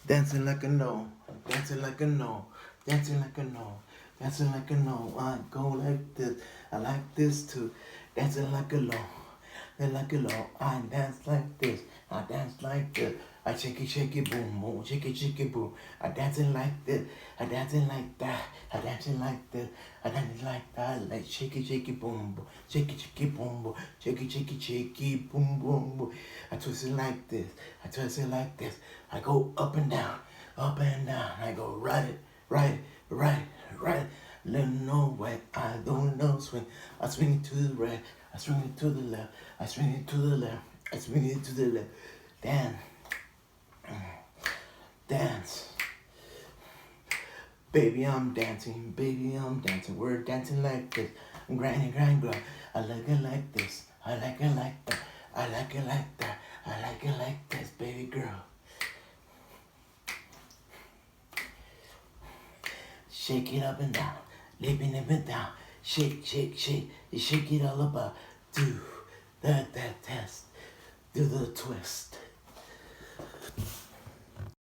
Dancing like a no, dancing like a no, dancing like a no, dancing like a no. I go like this, I like this too. Dancing like a low, then like a low. I dance like this, I dance like this. I shake it, boom, boom, shake it, boom. I dancing like this, I dancing like that, I dancing like this, I dancing like that. Like shake it, boom, boom, shake it, boom, boom, shake it, boom, boom, boom. I twist it like this, I twist it like this. I go up and down, up and down. I go right, right, right. Let no way, I don't know swing. I swing it to the right, I swing it to the left, I swing it to the left, I swing it to the left. Dance, dance. Baby, I'm dancing. We're dancing like this. Grind, grind. I like it like this. I like it like that. I like it like that. I like it like this, baby girl. Shake it up and down, lipping up and down. Shake, shake, shake. You shake it all about. Do that test. Do the twist.